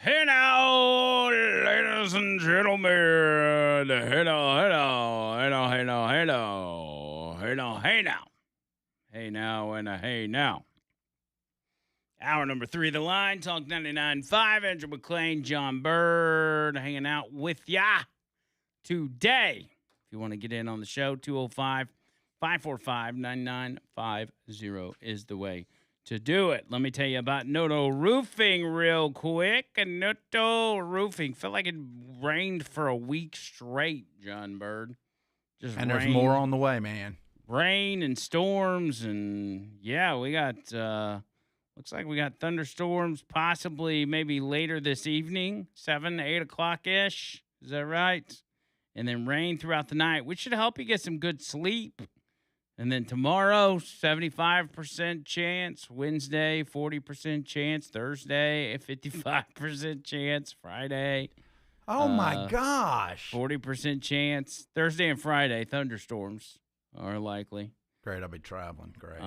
Hey now, ladies and gentlemen. Hey now, hey now, hey now, hey now, hey now, hey now, hey now, hey now, and a hey now. Hour number 3 of the line, Talk 99.5, Andrew Mclain, John Bird, hanging out with ya today. If you want to get in on the show, 205-545-9950 is the way to do it. Let me tell you about Noto Roofing real quick. And Noto Roofing, felt like it rained for a week straight, John Bird. Just And there's more on the way, man. rain and storms, and yeah, we got looks like we got thunderstorms possibly maybe later this evening, 7 to 8 o'clock ish. Is that right? And then rain throughout the night, which should help you get some good sleep. And then tomorrow, 75% chance. Wednesday, 40% chance. Thursday, a 55% chance. Friday, Oh my gosh. 40% chance. Thursday and Friday, thunderstorms are likely. Great, I'll be traveling. Great.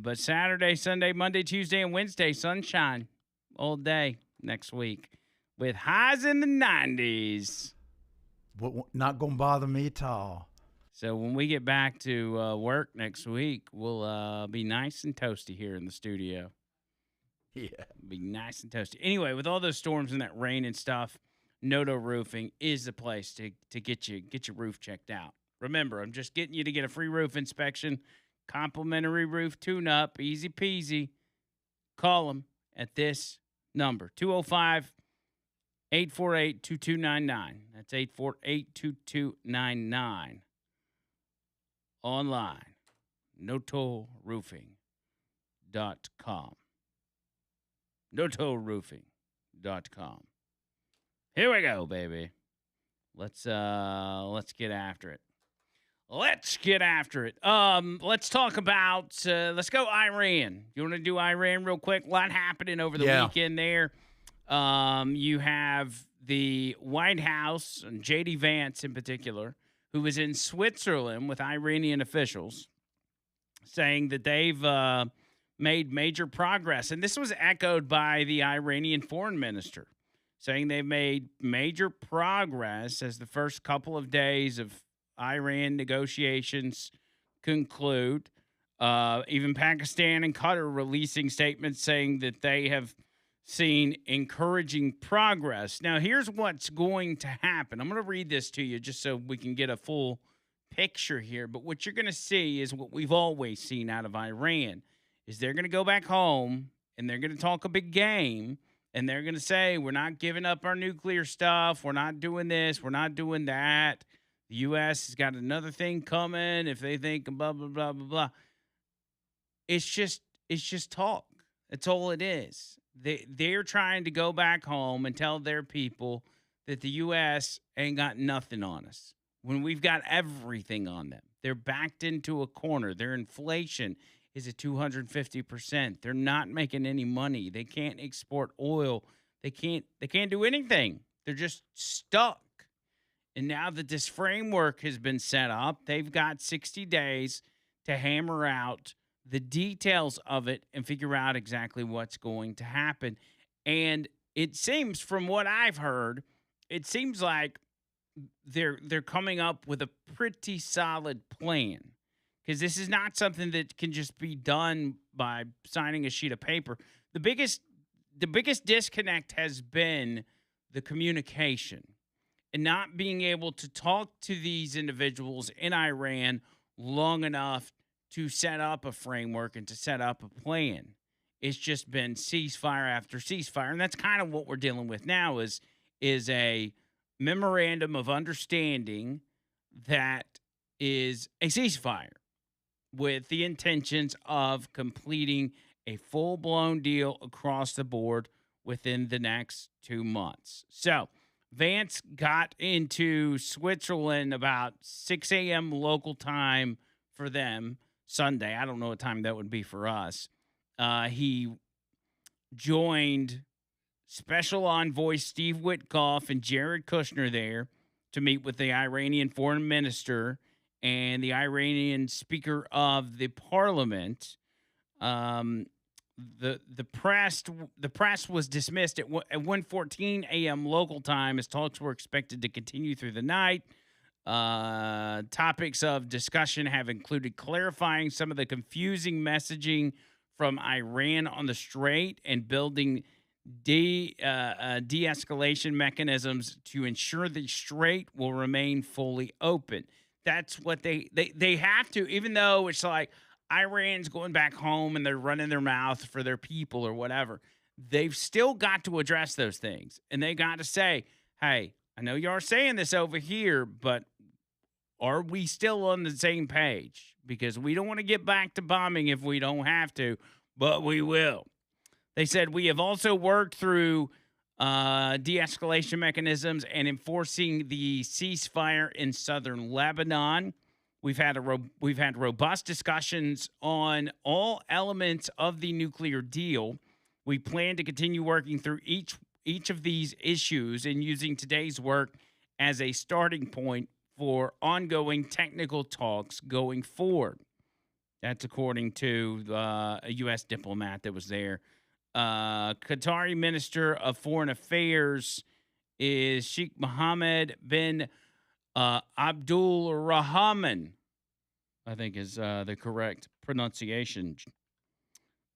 But Saturday, Sunday, Monday, Tuesday, and Wednesday, sunshine all day next week with highs in the 90s. Not going to bother me at all. So when we get back to work next week, we'll be nice and toasty here in the studio. Yeah. Be nice and toasty. Anyway, with all those storms and that rain and stuff, Noto Roofing is the place to get your roof checked out. Remember, I'm just getting you to get a free roof inspection, complimentary roof tune-up, easy peasy. Call them at this number, 205-848-2299. That's 848-2299. Online, notoroofing.com. notoroofing.com. Here we go, baby. Let's get after it. Let's talk about, let's go Iran. You want to do Iran real quick? A lot happening over the weekend there. You have the White House, and J.D. Vance in particular, who was in Switzerland with Iranian officials, saying that they've made major progress. And this was echoed by the Iranian foreign minister, saying they've made major progress as the first couple of days of Iran negotiations conclude. Even Pakistan and Qatar releasing statements saying that they have seen encouraging progress. Now, here's what's going to happen. I'm going to read this to you just so we can get a full picture here. But what you're going to see is what we've always seen out of Iran is they're going to go back home and they're going to talk a big game. And they're going to say, we're not giving up our nuclear stuff. We're not doing this. We're not doing that. The U.S. has got another thing coming if they think blah, blah, blah, blah, blah. It's just talk. That's all it is. They're trying to go back home and tell their people that the U.S. ain't got nothing on us when we've got everything on them. They're backed into a corner. Their inflation is at 250%. They're not making any money. They can't export oil. They can't do anything. They're just stuck. And now that this framework has been set up, they've got 60 days to hammer out the details of it and figure out exactly what's going to happen. And it seems, from what I've heard, it seems like they're coming up with a pretty solid plan, because this is not something that can just be done by signing a sheet of paper. The biggest disconnect has been the communication and not being able to talk to these individuals in Iran long enough to set up a framework and to set up a plan. It's just been ceasefire after ceasefire, and that's kind of what we're dealing with now is a memorandum of understanding that is a ceasefire with the intentions of completing a full-blown deal across the board within the next 2 months. So Vance got into Switzerland about 6 a.m. local time for them Sunday. I don't know what time that would be for us. He joined Special Envoy Steve Witkoff and Jared Kushner there to meet with the Iranian foreign minister and the Iranian Speaker of the Parliament. the press was dismissed at 1:14 a.m. local time as talks were expected to continue through the night. Topics of discussion have included clarifying some of the confusing messaging from Iran on the Strait and building de-escalation mechanisms to ensure the Strait will remain fully open. That's what they have to, even though it's like Iran's going back home and they're running their mouth for their people or whatever. They've still got to address those things, and they got to say, "Hey, I know you are saying this over here, but are we still on the same page? Because we don't want to get back to bombing if we don't have to, but we will." They said, "We have also worked through de-escalation mechanisms and enforcing the ceasefire in southern Lebanon. We've had robust discussions on all elements of the nuclear deal. We plan to continue working through each of these issues and using today's work as a starting point for ongoing technical talks going forward." That's according to a U.S. diplomat that was there. Qatari Minister of Foreign Affairs is Sheikh Mohammed bin Abdul Rahman, I think is the correct pronunciation.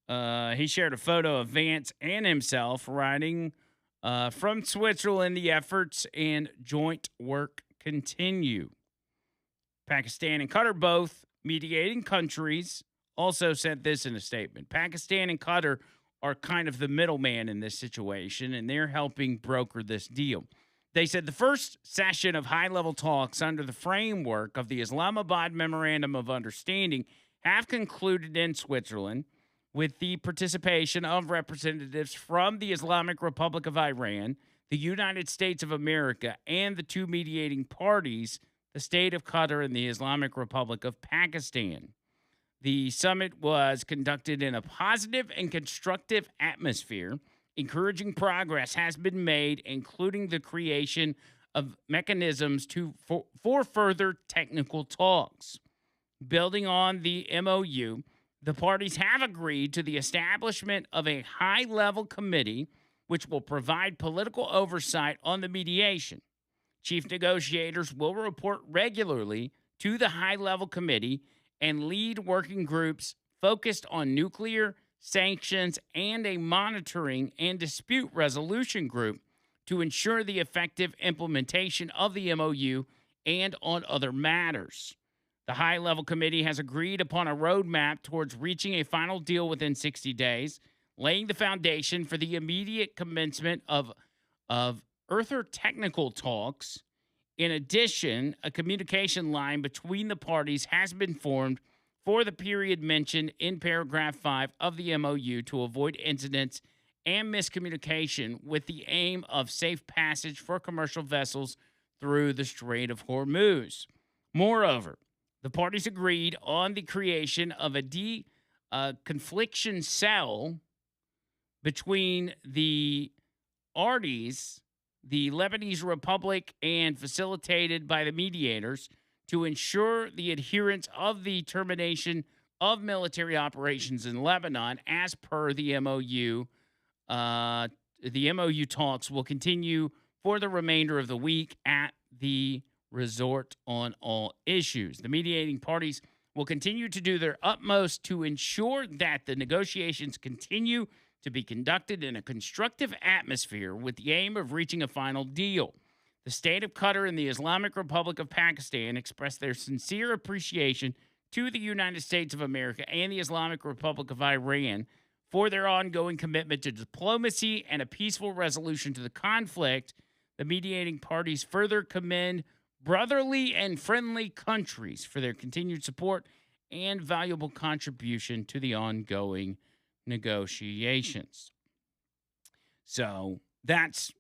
He shared a photo of Vance and himself riding from Switzerland. The efforts and joint work continue. Pakistan and Qatar, both mediating countries, also said this in a statement. Pakistan and Qatar are kind of the middleman in this situation, and they're helping broker this deal. They said the first session of high-level talks under the framework of the Islamabad Memorandum of Understanding have concluded in Switzerland with the participation of representatives from the Islamic Republic of Iran, the United States of America, and the two mediating parties, the State of Qatar and the Islamic Republic of Pakistan. The summit was conducted in a positive and constructive atmosphere. Encouraging progress has been made, including the creation of mechanisms for further technical talks. Building on the MOU, the parties have agreed to the establishment of a high-level committee which will provide political oversight on the mediation. Chief negotiators will report regularly to the high-level committee and lead working groups focused on nuclear, sanctions, and a monitoring and dispute resolution group to ensure the effective implementation of the MOU and on other matters. The high-level committee has agreed upon a roadmap towards reaching a final deal within 60 days, laying the foundation for the immediate commencement of Earther technical talks. In addition, a communication line between the parties has been formed for the period mentioned in paragraph 5 of the MOU to avoid incidents and miscommunication with the aim of safe passage for commercial vessels through the Strait of Hormuz. Moreover, the parties agreed on the creation of a confliction cell between the parties, the Lebanese Republic, and facilitated by the mediators to ensure the adherence of the termination of military operations in Lebanon as per the MOU. The MOU talks will continue for the remainder of the week at the resort on all issues. The mediating parties will continue to do their utmost to ensure that the negotiations continue to be conducted in a constructive atmosphere with the aim of reaching a final deal. The State of Qatar and the Islamic Republic of Pakistan expressed their sincere appreciation to the United States of America and the Islamic Republic of Iran for their ongoing commitment to diplomacy and a peaceful resolution to the conflict. The mediating parties further commend brotherly and friendly countries for their continued support and valuable contribution to the ongoing negotiations. So that's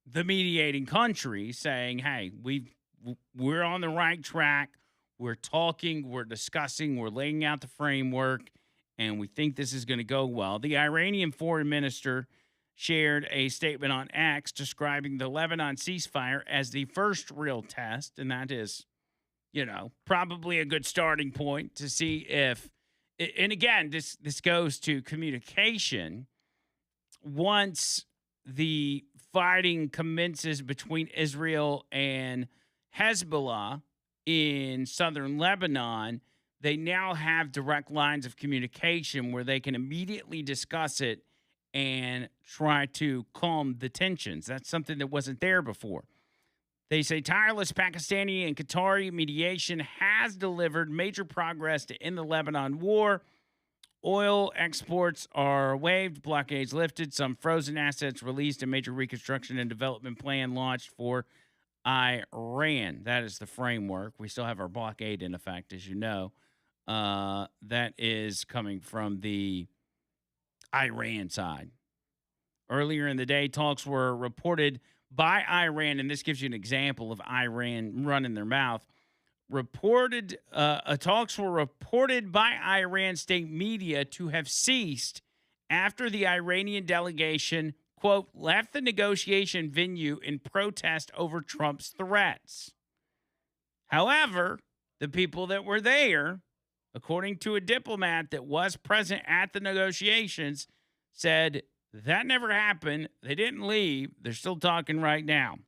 the mediating country saying, hey, we're on the right track. We're talking, we're discussing, we're laying out the framework, and we think this is going to go well. The Iranian foreign minister shared a statement on X describing the Lebanon ceasefire as the first real test, and that is, probably a good starting point to see if and again, this goes to communication. Once the fighting commences between Israel and Hezbollah in southern Lebanon, they now have direct lines of communication where they can immediately discuss it and try to calm the tensions. That's something that wasn't there before. They say tireless Pakistani and Qatari mediation has delivered major progress to end the Lebanon war. Oil exports are waived, blockades lifted, some frozen assets released, a major reconstruction and development plan launched for Iran. That is the framework. We still have our blockade in effect, as you know. That is coming from the Iran side. Earlier in the day, talks were reported by Iran, and this gives you an example of Iran running their mouth. Talks were reported by Iran state media to have ceased after the Iranian delegation, quote, left the negotiation venue in protest over Trump's threats. However, the people that were there, according to a diplomat that was present at the negotiations, said that never happened. They didn't leave. They're still talking right now.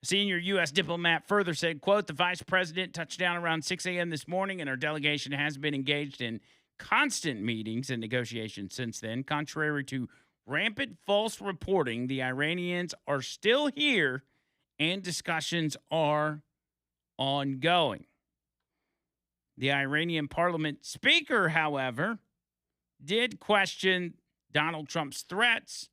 A senior U.S. diplomat further said, quote, the vice president touched down around 6 a.m. this morning, and our delegation has been engaged in constant meetings and negotiations since then. Contrary to rampant false reporting, the Iranians are still here and discussions are ongoing. The Iranian parliament speaker, however, did question Donald Trump's threats,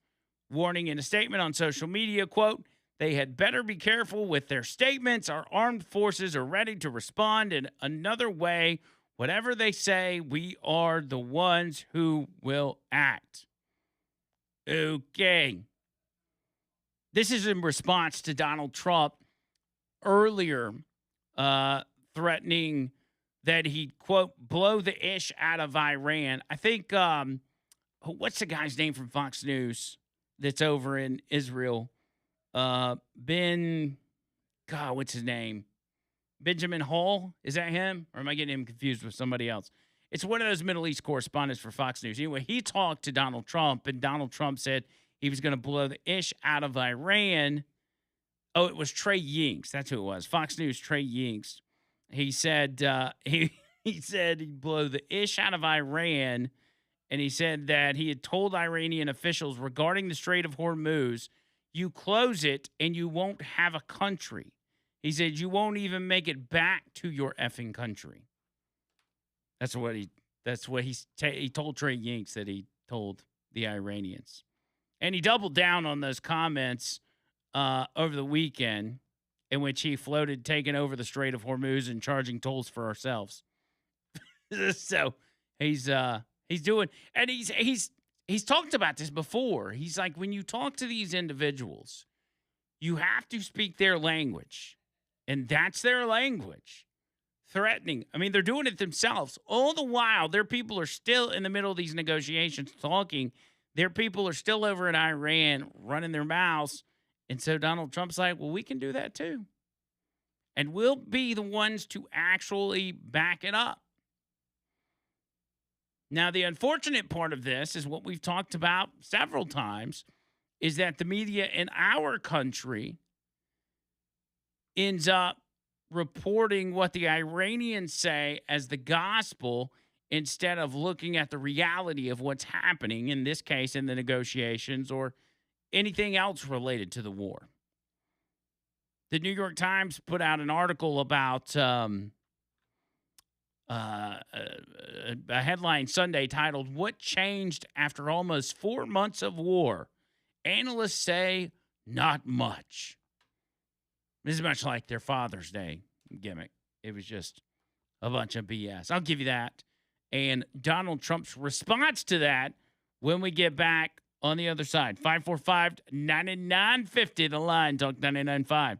warning in a statement on social media, quote, they had better be careful with their statements. Our armed forces are ready to respond in another way. Whatever they say, we are the ones who will act. Okay. This is in response to Donald Trump earlier threatening that he'd, quote, blow the ish out of Iran. I think, what's the guy's name from Fox News that's over in Israel? What's his name? Benjamin Hall? Is that him? Or am I getting him confused with somebody else? It's one of those Middle East correspondents for Fox News. Anyway, he talked to Donald Trump, and Donald Trump said he was going to blow the ish out of Iran. Oh, it was Trey Yingst. That's who it was. Fox News, Trey Yingst. He said he said he'd blow the ish out of Iran, and he said that he had told Iranian officials regarding the Strait of Hormuz, you close it and you won't have a country. He said you won't even make it back to your effing country. That's what he told Trey Yingst that he told the Iranians. And he doubled down on those comments over the weekend in which he floated taking over the Strait of Hormuz and charging tolls for ourselves. So he's doing, and he's talked about this before. He's like, when you talk to these individuals, you have to speak their language. And that's their language. Threatening. I mean, they're doing it themselves. All the while, their people are still in the middle of these negotiations talking. Their people are still over in Iran running their mouths. And so Donald Trump's like, well, we can do that too. And we'll be the ones to actually back it up. Now, the unfortunate part of this is what we've talked about several times, is that the media in our country ends up reporting what the Iranians say as the gospel instead of looking at the reality of what's happening, in this case, in the negotiations or anything else related to the war. The New York Times put out an article about a headline Sunday titled, What Changed After Almost 4 Months of War? Analysts say not much. This is much like their Father's Day gimmick. It was just a bunch of BS. I'll give you that. And Donald Trump's response to that when we get back on the other side. 545-9950, the line, Talk 99.5.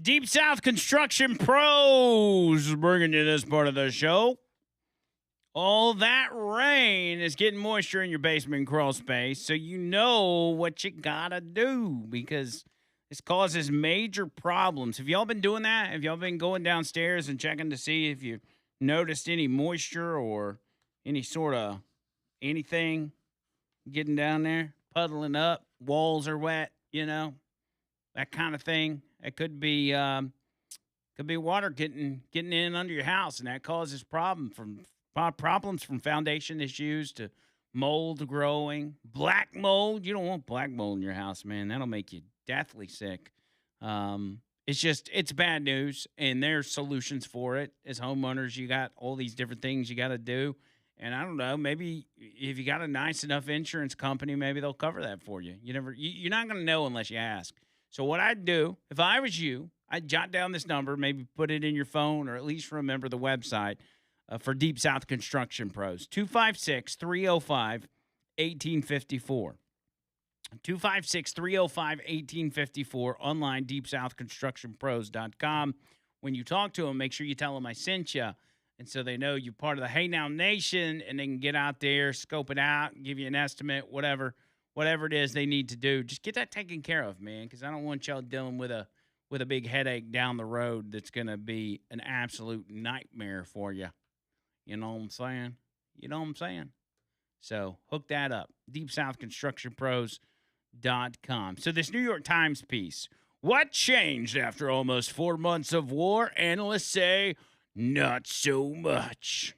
Deep South Construction Pros bringing you this part of the show. All that rain is getting moisture in your basement crawl space, so you know what you gotta do because this causes major problems. Have y'all been doing that? Have y'all been going downstairs and checking to see if you noticed any moisture or any sort of anything getting down there, puddling up, walls are wet, that kind of thing? It could be water getting in under your house, and that causes problems from foundation issues to mold growing, black mold. You don't want black mold in your house, man. That'll make you deathly sick. It's bad news, and there's solutions for it. As homeowners, you got all these different things you got to do, and I don't know. Maybe if you got a nice enough insurance company, maybe they'll cover that for you. You're not going to know unless you ask. So what I'd do if I was you, I'd jot down this number, maybe put it in your phone, or at least remember the website for Deep South Construction Pros. 256-305-1854. 256-305-1854. Online, deepsouthconstructionpros.com. When you talk to them, make sure you tell them I sent you. And so they know you're part of the Hey Now Nation, and they can get out there, scope it out, give you an estimate, whatever it is they need to do. Just get that taken care of, man, because I don't want y'all dealing with a big headache down the road that's going to be an absolute nightmare for you. You know what I'm saying? So hook that up. DeepSouthConstructionPros.com. So this New York Times piece, what changed after almost 4 months of war? Analysts say not so much.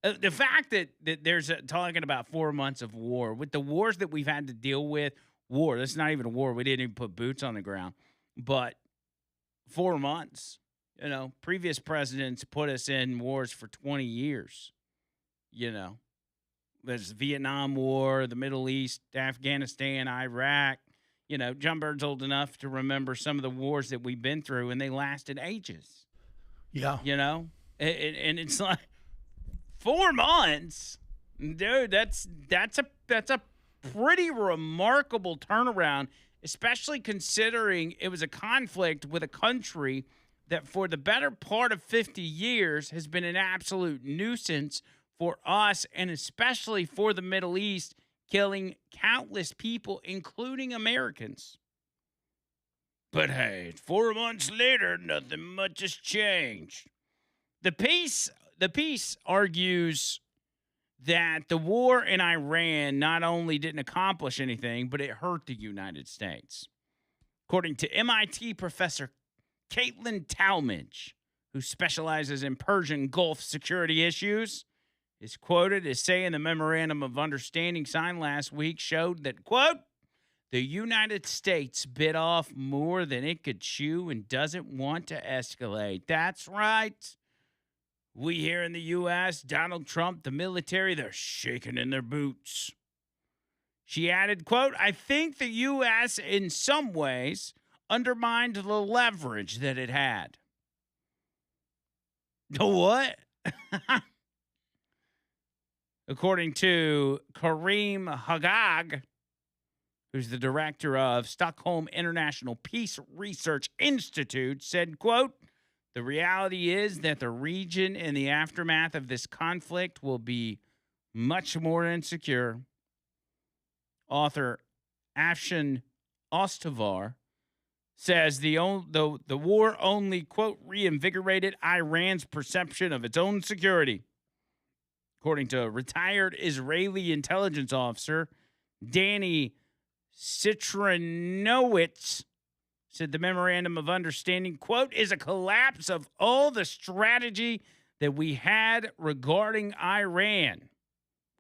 The fact that there's talking about 4 months of war, with the wars that we've had to deal with, that's not even a war. We didn't even put boots on the ground. But 4 months, previous presidents put us in wars for 20 years. There's the Vietnam War, the Middle East, Afghanistan, Iraq. John Bird's old enough to remember some of the wars that we've been through, and they lasted ages. Yeah. And it's like 4 months, dude. That's a pretty remarkable turnaround, especially considering it was a conflict with a country that for the better part of 50 years has been an absolute nuisance for us, and especially for the Middle East, killing countless people, including Americans. But hey, 4 months later, nothing much has changed. The piece argues that the war in Iran not only didn't accomplish anything, but it hurt the United States. According to MIT professor Caitlin Talmadge, who specializes in Persian Gulf security issues, is quoted as saying the memorandum of understanding signed last week showed that, quote, the United States bit off more than it could chew and doesn't want to escalate. That's right. We here in the U.S., Donald Trump, the military, they're shaking in their boots. She added, quote, I think the U.S. in some ways undermined the leverage that it had. The what? According to Kareem Hagag, who's the director of Stockholm International Peace Research Institute, said, quote, the reality is that the region in the aftermath of this conflict will be much more insecure. Author Afshan Ostavar says the war only, quote, reinvigorated Iran's perception of its own security. According to a retired Israeli intelligence officer, Danny Citronowitz, said the memorandum of understanding, quote, is a collapse of all the strategy that we had regarding Iran,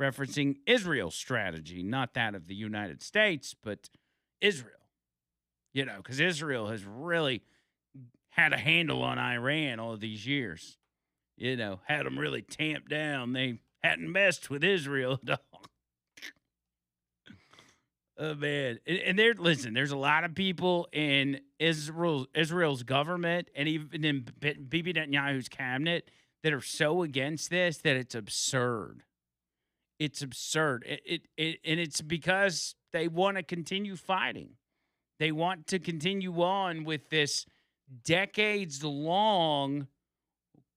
referencing Israel's strategy, not that of the United States, but Israel. Because Israel has really had a handle on Iran all these years. Had them really tamped down. They hadn't messed with Israel at all. Oh, man. And there's a lot of people in Israel's government and even in Bibi Netanyahu's cabinet that are so against this that it's absurd. It's absurd. And it's because they want to continue fighting. They want to continue on with this decades long,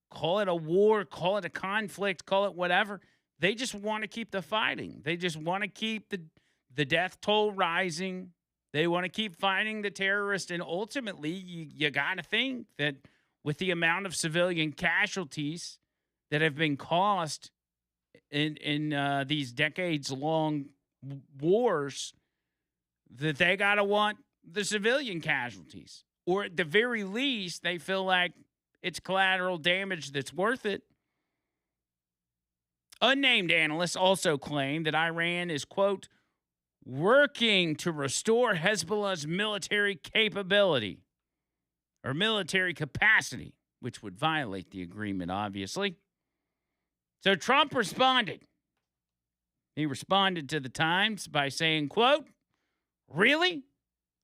call it a war, call it a conflict, call it whatever. They just want to keep the fighting. They just want to keep the death toll rising. They want to keep fighting the terrorists. And ultimately, you got to think that with the amount of civilian casualties that have been caused in these decades long wars, that they got to want the civilian casualties. Or at the very least, they feel like it's collateral damage that's worth it. Unnamed analysts also claim that Iran is, quote, working to restore Hezbollah's military capability or military capacity, which would violate the agreement, obviously. So Trump responded. He responded to the Times by saying, quote, really?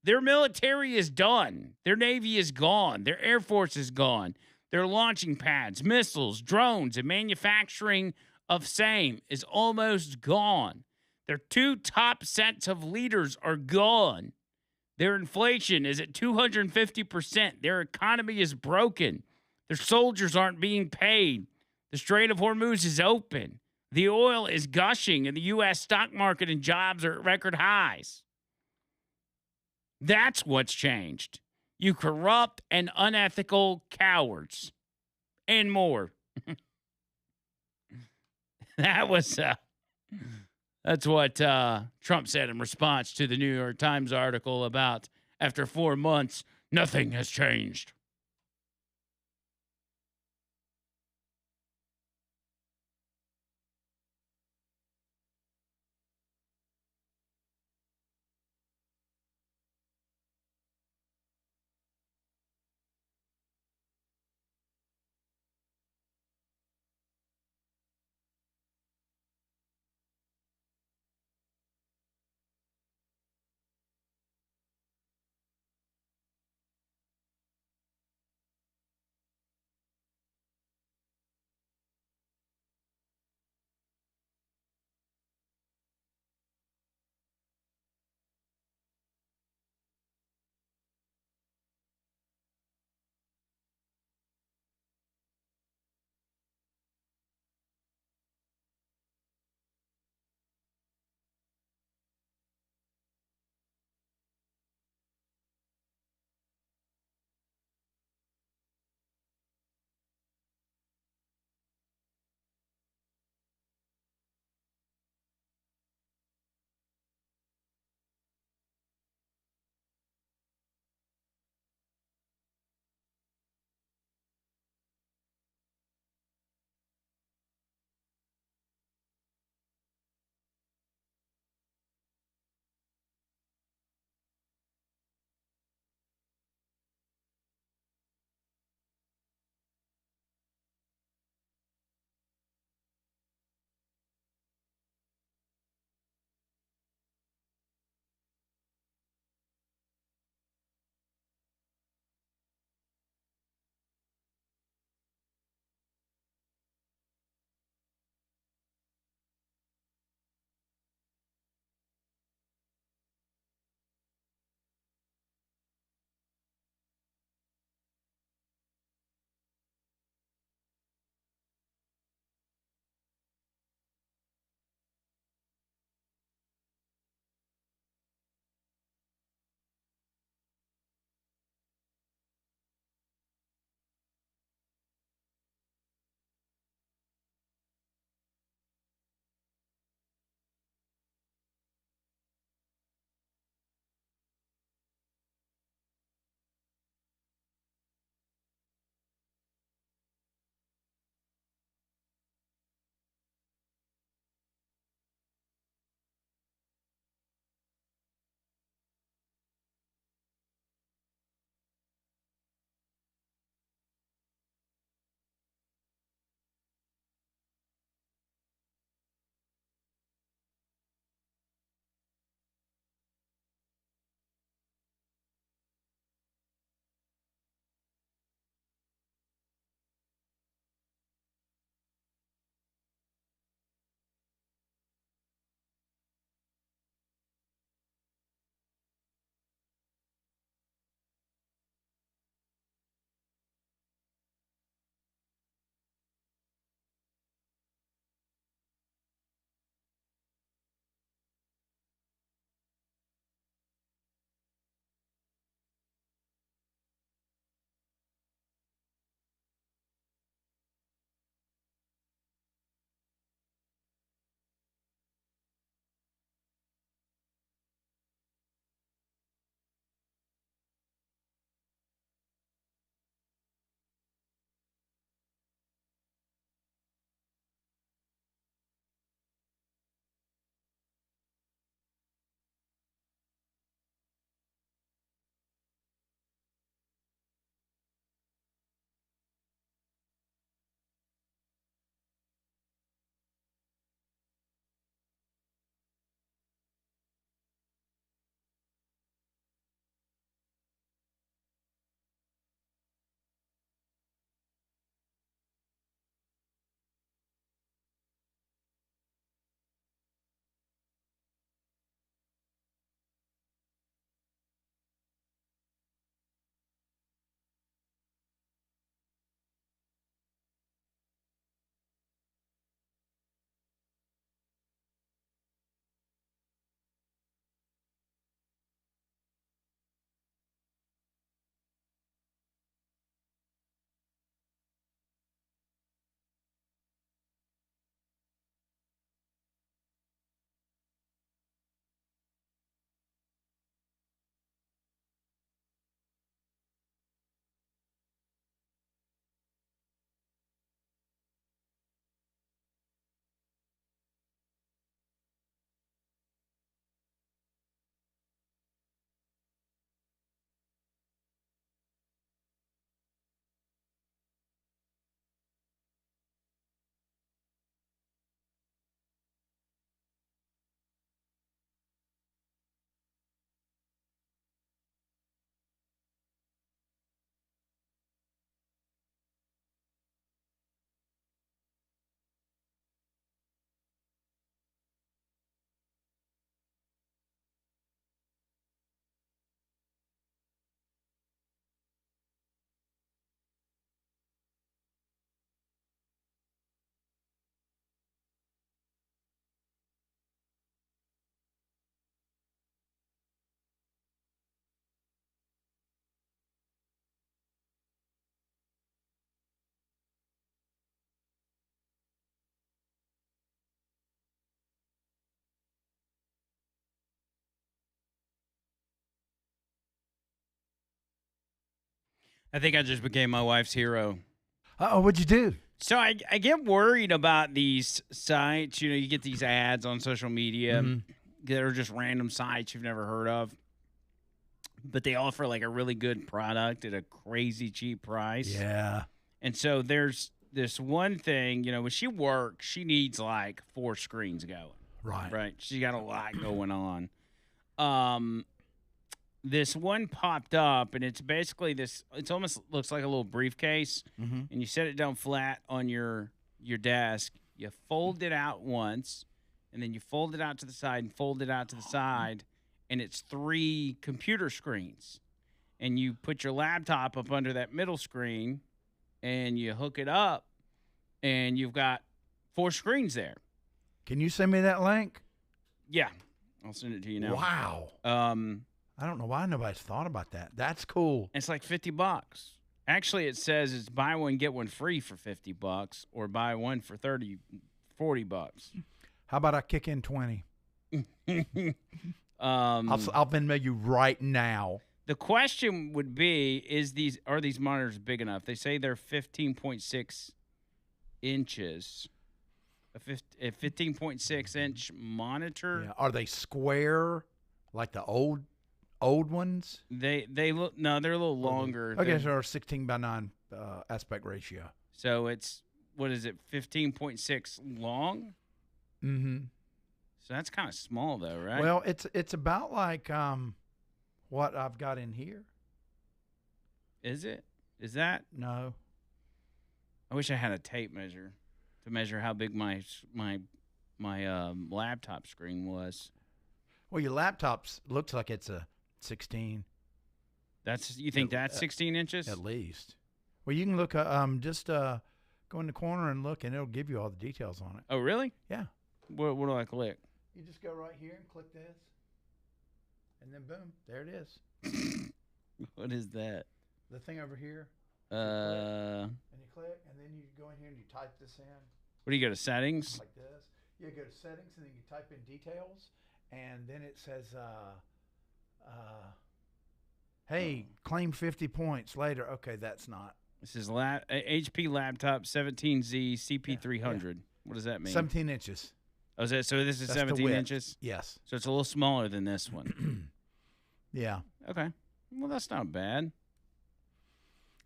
Their military is done. Their Navy is gone. Their Air Force is gone. Their launching pads, missiles, drones, and manufacturing of same is almost gone. Their two top sets of leaders are gone. Their inflation is at 250%. Their economy is broken. Their soldiers aren't being paid. The Strait of Hormuz is open. The oil is gushing, and the U.S. stock market and jobs are at record highs. That's what's changed. You corrupt and unethical cowards. And more. That's what Trump said in response to the New York Times article about after 4 months, nothing has changed. I think I just became my wife's hero. Oh, what'd you do? So I get worried about these sites. You know, you get these ads on social media that are just random sites you've never heard of, but they offer like a really good product at a crazy cheap price. Yeah. And so there's this one thing, you know, when she works, she needs like 4 screens going. Right. Right. She got a lot going on. This one popped up, and it's basically this. It's almost looks like a little briefcase, and you set it down flat on your desk. You fold it out once, and then you fold it out to the side and fold it out to the side, and it's 3 computer screens. And you put your laptop up under that middle screen, and you hook it up, and you've got 4 screens there. Can you send me that link? Yeah, I'll send it to you now. Wow. I don't know why nobody's thought about that. That's cool. It's like $50. Actually, it says it's buy one get one free for $50, or buy one for $40. How about I kick in 20? I'll Venmo you right now. The question would be: are these monitors big enough? They say they're 15.6 inches. A 15.6 inch monitor. Yeah. Are they square like the old ones? They look they're a little longer. Okay, so they're 16:9 aspect ratio. So it's what is it? 15.6 long. Mm-hmm. So that's kind of small though, right? Well, it's about like what I've got in here. Is it? Is that? No. I wish I had a tape measure to measure how big my laptop screen was. Well, your laptop's looks like it's a 16. You think that's 16 inches? At least. Well, you can look just go in the corner and look, and it'll give you all the details on it. Oh, really? Yeah. What do I click? You just go right here and click this, and then boom, there it is. What is that? The thing over here. And you click, and then you go in here and you type this in. What do you go to settings? Like this. You go to settings, and then you type in details, and then it says, hey, claim 50 points later. Okay, that's not. This is HP laptop 17Z CP300. Yeah. What does that mean? 17 inches. Oh, so this is That's 17 inches? Yes. So it's a little smaller than this one. Yeah. Okay. Well, that's not bad.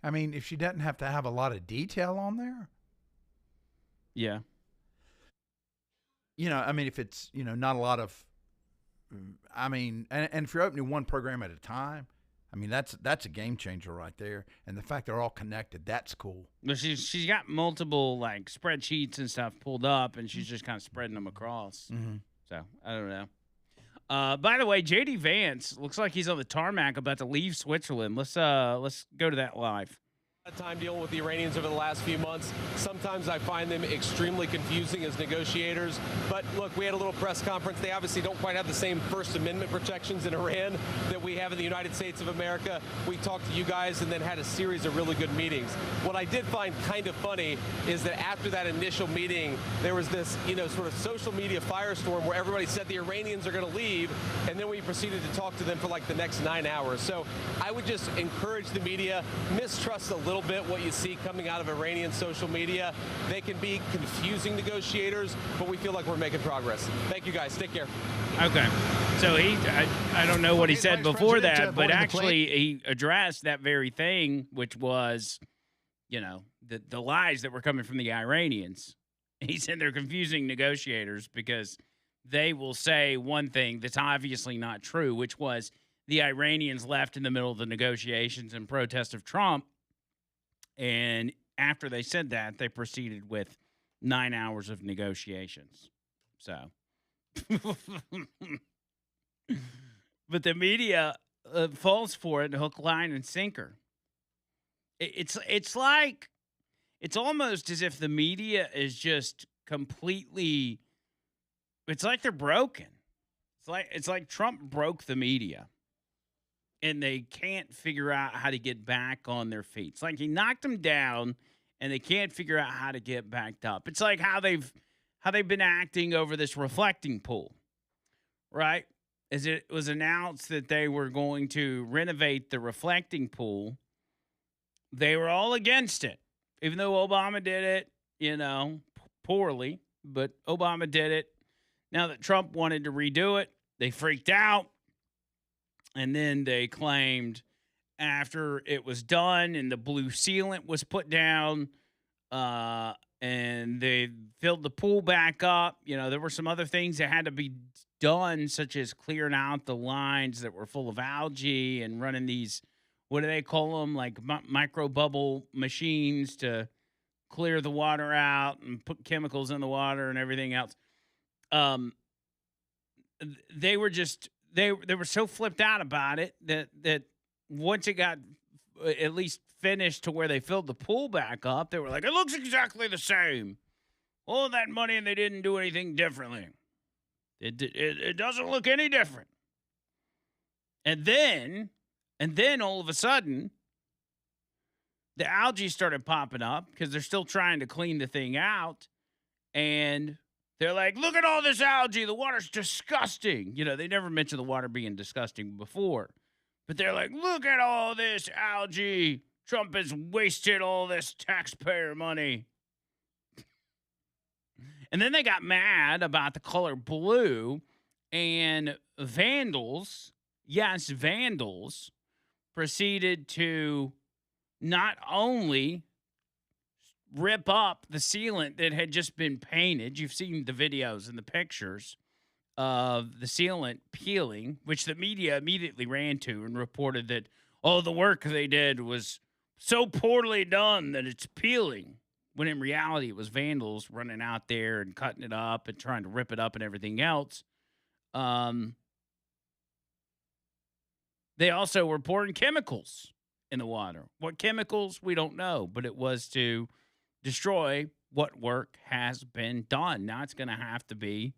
I mean, if she doesn't have to have a lot of detail on there. Yeah. You know, I mean, if it's, not a lot of, and if you're opening one program at a time, I mean, that's a game changer right there. And the fact they're all connected, that's cool. But she's got multiple like spreadsheets and stuff pulled up, and she's just kind of spreading them across. Mm-hmm. So I don't know. By the way, JD Vance looks like he's on the tarmac about to leave Switzerland. Let's go to that live. Time dealing with the Iranians over the last few months. Sometimes I find them extremely confusing as negotiators. But look, we had a little press conference. They obviously don't quite have the same First Amendment protections in Iran that we have in the United States of America. We talked to you guys and then had a series of really good meetings. What I did find kind of funny is that after that initial meeting, there was this, sort of social media firestorm where everybody said the Iranians are going to leave, and then we proceeded to talk to them for like the next 9 hours. So I would just encourage the media, mistrust a little bit what you see coming out of Iranian social media. They can be confusing negotiators, but we feel like we're making progress. Thank you guys. Take care. Okay. So I don't know what he said before that, but actually he addressed that very thing, which was, the lies that were coming from the Iranians. He said they're confusing negotiators because they will say one thing that's obviously not true, which was the Iranians left in the middle of the negotiations in protest of Trump. And after they said that, they proceeded with 9 hours of negotiations. So, but the media falls for it, hook, line, and sinker. It's almost as if the media is just completely. It's like they're broken. It's like Trump broke the media. And they can't figure out how to get back on their feet. It's like he knocked them down, and they can't figure out how to get back up. It's like how they've been acting over this reflecting pool, right? As it was announced that they were going to renovate the reflecting pool, they were all against it, even though Obama did it, poorly. But Obama did it. Now that Trump wanted to redo it, they freaked out. And then they claimed after it was done and the blue sealant was put down, and they filled the pool back up, there were some other things that had to be done, such as clearing out the lines that were full of algae and running these, what do they call them, like micro bubble machines to clear the water out and put chemicals in the water and everything else. They were just they were so flipped out about it that once it got at least finished to where they filled the pool back up, they were like, it looks exactly the same. All that money and they didn't do anything differently. It doesn't look any different. And then all of a sudden, the algae started popping up because they're still trying to clean the thing out. And they're like, look at all this algae. The water's disgusting. They never mentioned the water being disgusting before. But they're like, look at all this algae. Trump has wasted all this taxpayer money. And then they got mad about the color blue, and vandals, proceeded to not only rip up the sealant that had just been painted. You've seen the videos and the pictures of the sealant peeling, which the media immediately ran to and reported that all the work they did was so poorly done that it's peeling, when in reality it was vandals running out there and cutting it up and trying to rip it up and everything else. They also were pouring chemicals in the water. What chemicals, we don't know, but it was to destroy what work has been done. Now it's going to have to be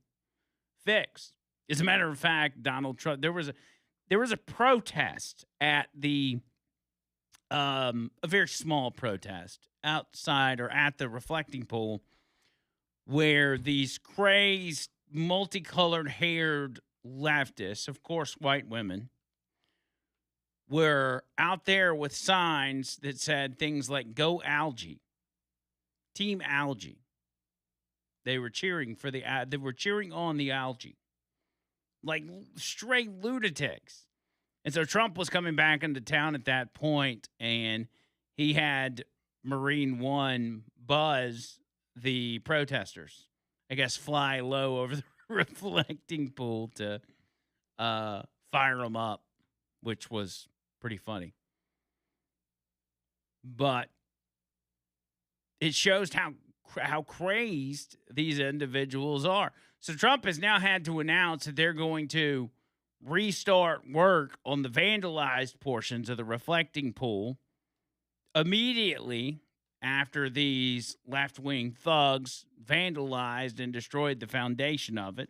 fixed. As a matter of fact, Donald Trump, there was a protest at a very small protest outside or at the reflecting pool, where these crazed, multicolored haired leftists, of course, white women, were out there with signs that said things like "Go Algae," Team Algae. They were cheering on the algae, like straight lunatics. And so Trump was coming back into town at that point, and he had Marine One buzz the protesters, I guess, fly low over the reflecting pool to fire them up, which was pretty funny. But it shows how crazed these individuals are. So Trump has now had to announce that they're going to restart work on the vandalized portions of the reflecting pool immediately after these left-wing thugs vandalized and destroyed the foundation of it.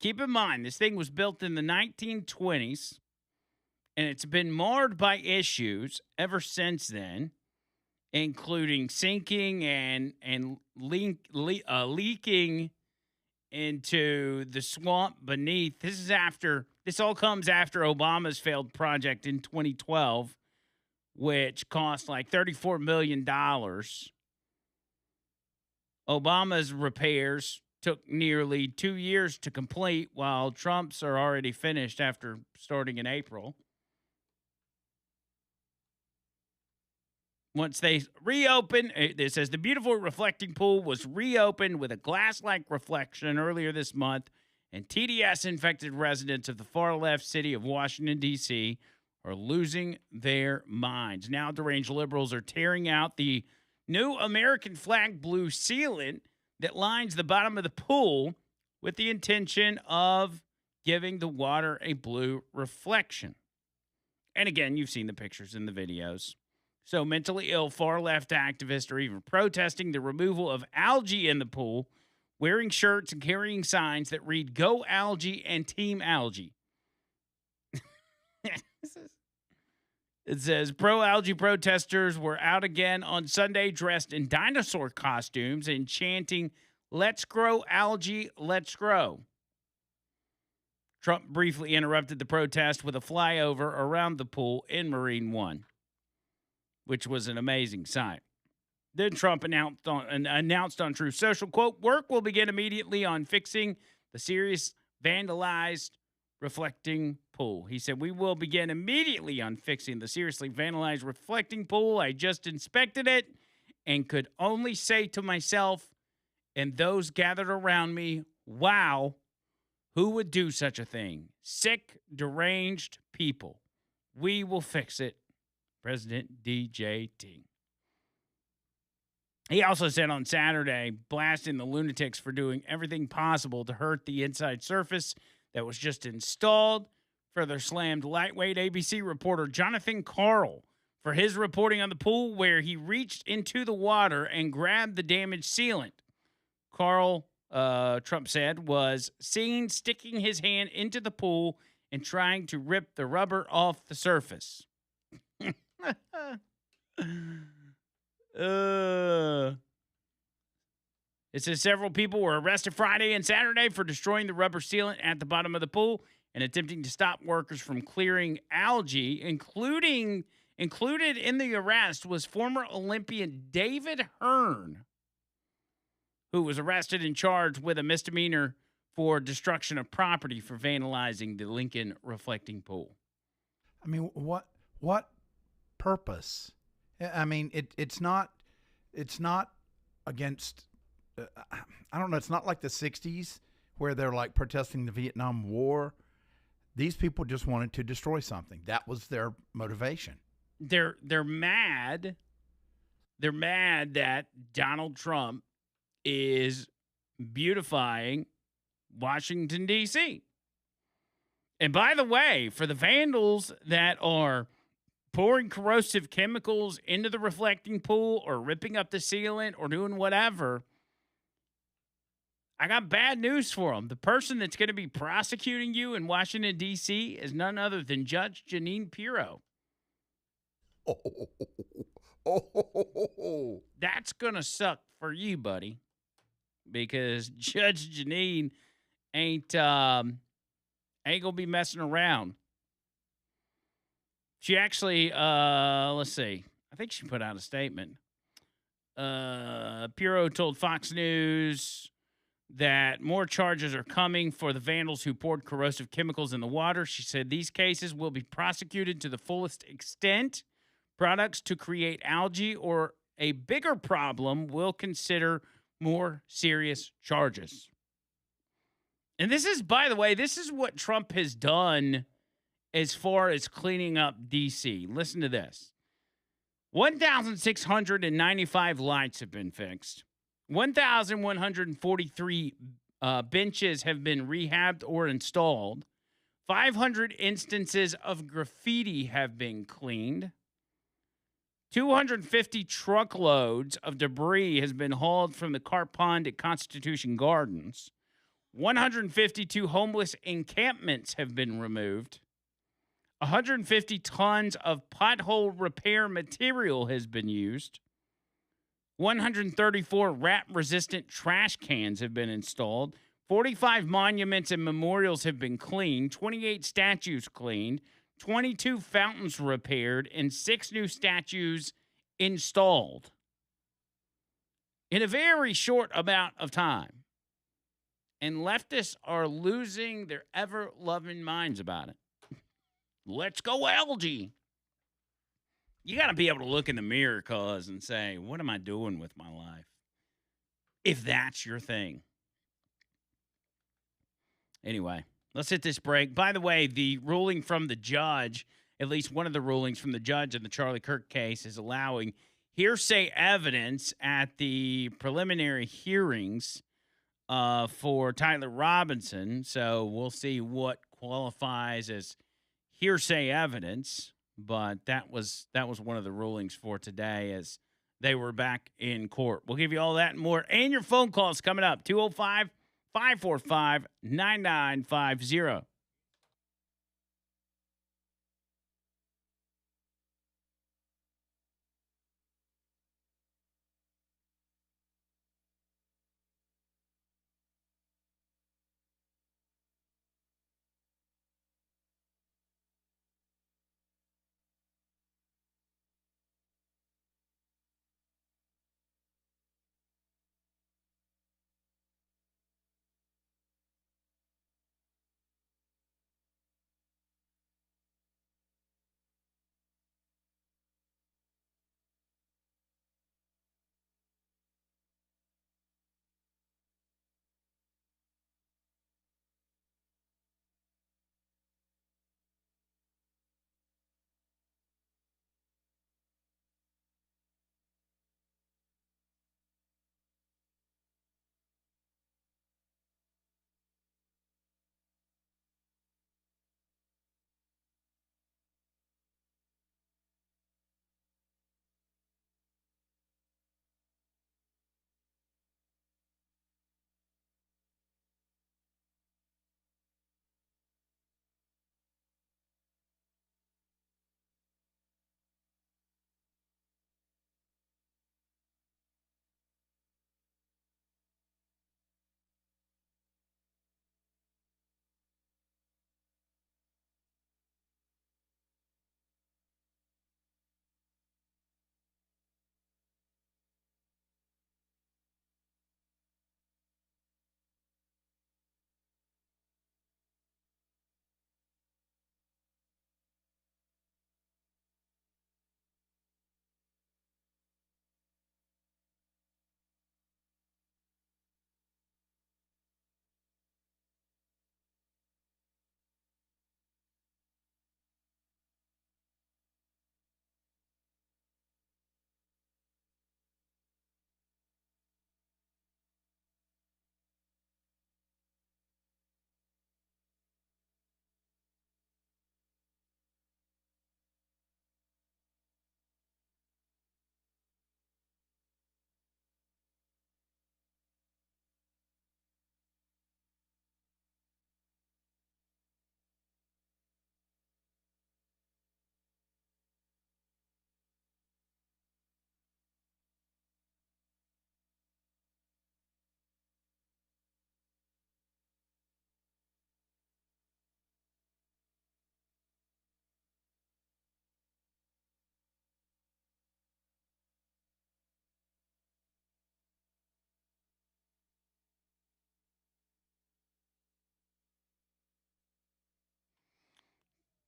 Keep in mind, this thing was built in the 1920s, and it's been marred by issues ever since then, including sinking and leaking into the swamp beneath. This all comes after Obama's failed project in 2012, which cost like $34 million. Obama's repairs took nearly 2 years to complete, while Trump's are already finished after starting in April. Once they reopened, it says the beautiful reflecting pool was reopened with a glass-like reflection earlier this month, and TDS-infected residents of the far-left city of Washington, D.C. are losing their minds. Now deranged liberals are tearing out the new American flag blue sealant that lines the bottom of the pool with the intention of giving the water a blue reflection. And again, you've seen the pictures and the videos. So mentally ill far-left activists are even protesting the removal of algae in the pool, wearing shirts and carrying signs that read, "Go Algae" and "Team Algae." It says pro-algae protesters were out again on Sunday dressed in dinosaur costumes and chanting, "Let's grow algae, let's grow." Trump briefly interrupted the protest with a flyover around the pool in Marine One. which was an amazing sight. Then Trump announced on Truth Social, quote, work will begin immediately on fixing the serious vandalized reflecting pool. He said, we will begin immediately on fixing the seriously vandalized reflecting pool. I just inspected it and could only say to myself and those gathered around me, wow, who would do such a thing? Sick, deranged people. We will fix it. President DJT. He also said on Saturday, blasting the lunatics for doing everything possible to hurt the inside surface that was just installed. Further slammed lightweight ABC reporter Jonathan Karl for his reporting on the pool where he reached into the water and grabbed the damaged sealant. Karl, Trump said, was seen sticking his hand into the pool and trying to rip the rubber off the surface. It says several people were arrested Friday and Saturday for destroying the rubber sealant at the bottom of the pool and attempting to stop workers from clearing algae, included in the arrest was former Olympian David Hearn, who was arrested and charged with a misdemeanor for destruction of property for vandalizing the Lincoln reflecting pool. I mean, what purpose? I mean, it's not against. I don't know. It's not like the '60s where they're like protesting the Vietnam War. These people just wanted to destroy something. That was their motivation. They're mad. They're mad that Donald Trump is beautifying Washington, D.C. And by the way, for the vandals that are pouring corrosive chemicals into the reflecting pool or ripping up the sealant or doing whatever, I got bad news for them. The person that's going to be prosecuting you in Washington, D.C. is none other than Judge Jeanine Pirro. That's going to suck for you, buddy, because Judge Jeanine ain't going to be messing around. She actually, let's see. I think she put out a statement. Pirro told Fox News that more charges are coming for the vandals who poured corrosive chemicals in the water. She said these cases will be prosecuted to the fullest extent. Products to create algae or a bigger problem will consider more serious charges. And this is, by the way, this is what Trump has done as far as cleaning up D.C. Listen to this. 1,695 lights have been fixed. 1,143 benches have been rehabbed or installed. 500 instances of graffiti have been cleaned. 250 truckloads of debris has been hauled from the Carp Pond at Constitution Gardens. 152 homeless encampments have been removed. 150 tons of pothole repair material has been used. 134 rat-resistant trash cans have been installed. 45 monuments and memorials have been cleaned. 28 statues cleaned. 22 fountains repaired. And 6 new statues installed. In a very short amount of time. And leftists are losing their ever-loving minds about it. Let's go algae. You got to be able to look in the mirror, cuz, and say, what am I doing with my life? If that's your thing. Anyway, let's hit this break. By the way, the ruling from the judge, at least one of the rulings from the judge in the Charlie Kirk case, is allowing hearsay evidence at the preliminary hearings for Tyler Robinson. So we'll see what qualifies as hearsay evidence. But that was one of the rulings for today as they were back in court. We'll give you all that and more. And your phone calls coming up. 205-545-9950.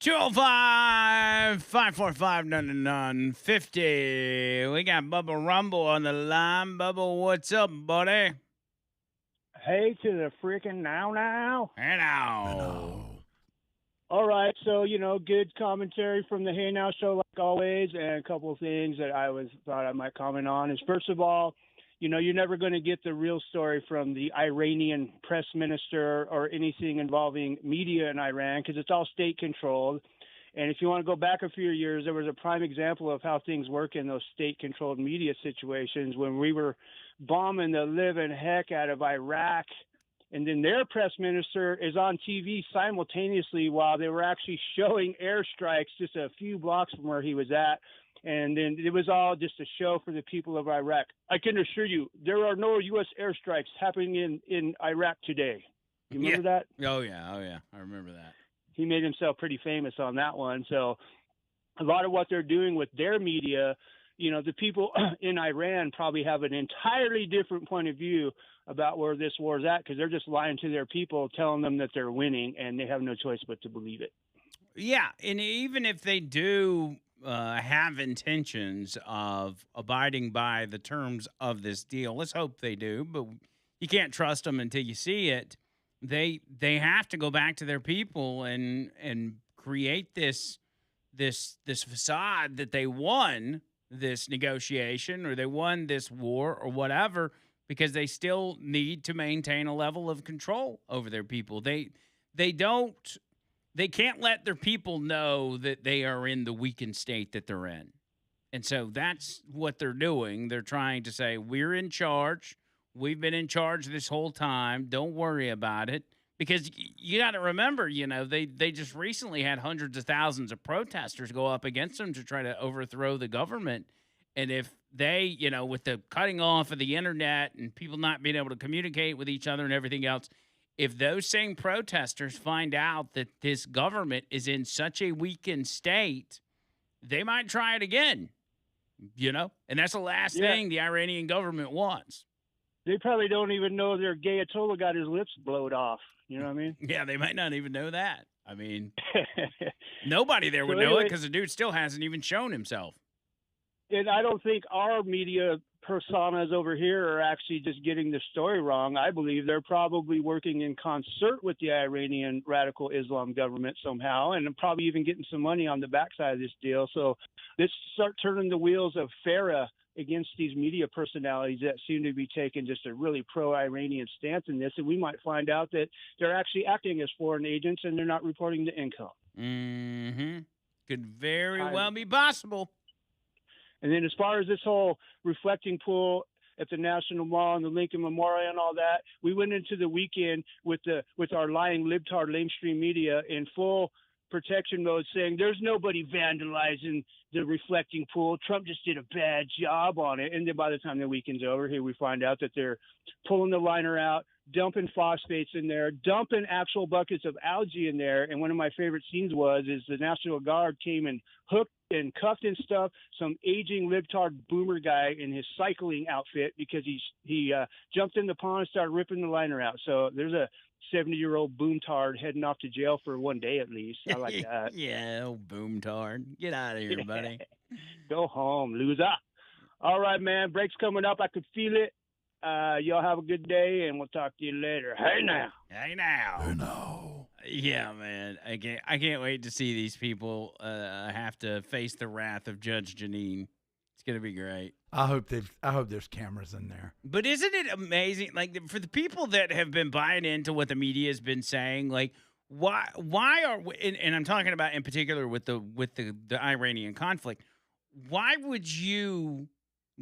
205-545-9950. We got Bubba Rumble on the line. Bubba, what's up, buddy? Hey to the freaking now. Hey now. All right, so good commentary from the Hey Now show like always, and a couple of things that thought I might comment on is, first of all, you're never going to get the real story from the Iranian press minister or anything involving media in Iran because it's all state controlled. And if you want to go back a few years, there was a prime example of how things work in those state-controlled media situations when we were bombing the living heck out of Iraq. And then their press minister is on TV simultaneously while they were actually showing airstrikes just a few blocks from where he was at. And then it was all just a show for the people of Iraq. I can assure you, there are no U.S. airstrikes happening in Iraq today. You remember that? Oh, yeah. I remember that. He made himself pretty famous on that one. So a lot of what they're doing with their media, the people in Iran probably have an entirely different point of view about where this war is at because they're just lying to their people, telling them that they're winning, and they have no choice but to believe it. Yeah, and even if they do have intentions of abiding by the terms of this deal, let's hope they do, but you can't trust them until you see it. They have to go back to their people and create this facade that they won this negotiation or they won this war or whatever, because they still need to maintain a level of control over their people. They can't let their people know that they are in the weakened state that they're in. And so that's what they're doing. They're trying to say, we're in charge. We've been in charge this whole time. Don't worry about it. Because you got to remember, they just recently had hundreds of thousands of protesters go up against them to try to overthrow the government. And if they, with the cutting off of the internet and people not being able to communicate with each other and everything else, if those same protesters find out that this government is in such a weakened state, they might try it again, And that's the last thing the Iranian government wants. They probably don't even know their gay Ayatollah got his lips blowed off. You know what I mean? Yeah, they might not even know that. I mean, nobody there would know it because the dude still hasn't even shown himself. And I don't think our media personas over here are actually just getting the story wrong. I believe they're probably working in concert with the Iranian radical Islam government somehow, and probably even getting some money on the backside of this deal. So let's start turning the wheels of FARA against these media personalities that seem to be taking just a really pro-Iranian stance in this, and we might find out that they're actually acting as foreign agents and they're not reporting the income. Mm-hmm. Could very well be possible. And then as far as this whole reflecting pool at the National Mall and the Lincoln Memorial and all that, we went into the weekend with our lying libtard lamestream media in full protection mode saying there's nobody vandalizing the reflecting pool. Trump just did a bad job on it. And then by the time the weekend's over, here we find out that they're pulling the liner out, dumping phosphates in there, dumping actual buckets of algae in there. And one of my favorite scenes is the National Guard came and hooked and cuffed and stuff some aging libtard boomer guy in his cycling outfit because he jumped in the pond and started ripping the liner out. So there's a 70-year-old boomtard heading off to jail for one day at least. I like that. Yeah, old boomtard. Get out of here, buddy. Go home, loser. All right, man. Break's coming up. I could feel it. Y'all have a good day, and we'll talk to you later. Hey now. Hey now. Hey now. Yeah, man. I can't wait to see these people have to face the wrath of Judge Janine. It's gonna be great. I hope there's cameras in there. But isn't it amazing? Like, for the people that have been buying into what the media has been saying, like, why are we, and I'm talking about in particular with the Iranian conflict, why would you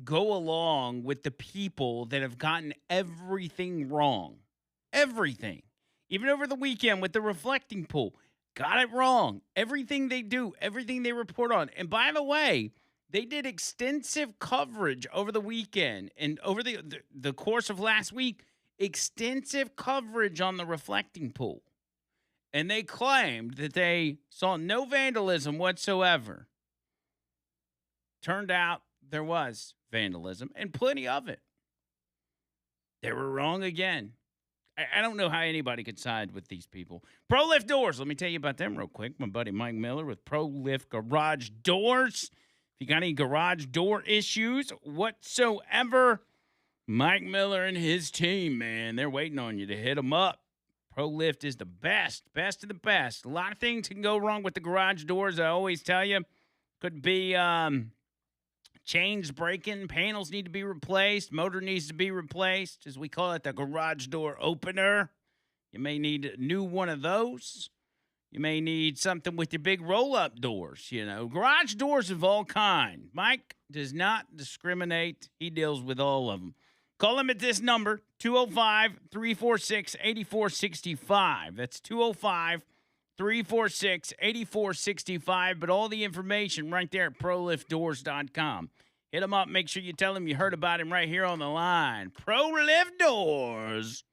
go along with the people that have gotten everything wrong? Everything. Even over the weekend with the reflecting pool. Got it wrong. Everything they do, everything they report on. And by the way, they did extensive coverage over the weekend and over the course of last week, extensive coverage on the reflecting pool. And they claimed that they saw no vandalism whatsoever. Turned out there was vandalism and plenty of it. They were wrong again. I don't know how anybody could side with these people. Pro Lift Doors. Let me tell you about them real quick. My buddy Mike Miller with Pro Lift Garage Doors. If you got any garage door issues whatsoever, Mike Miller and his team, man, they're waiting on you to hit them up. Pro Lift is the best of the best. A lot of things can go wrong with the garage doors, I always tell you. Could be chains breaking, panels need to be replaced, motor needs to be replaced, as we call it, the garage door opener. You may need a new one of those. You may need something with your big roll-up doors, Garage doors of all kind. Mike does not discriminate. He deals with all of them. Call him at this number, 205-346-8465. That's 205-346-8465. But all the information right there at proliftdoors.com. Hit him up. Make sure you tell him you heard about him right here on the line. proliftdoors.com.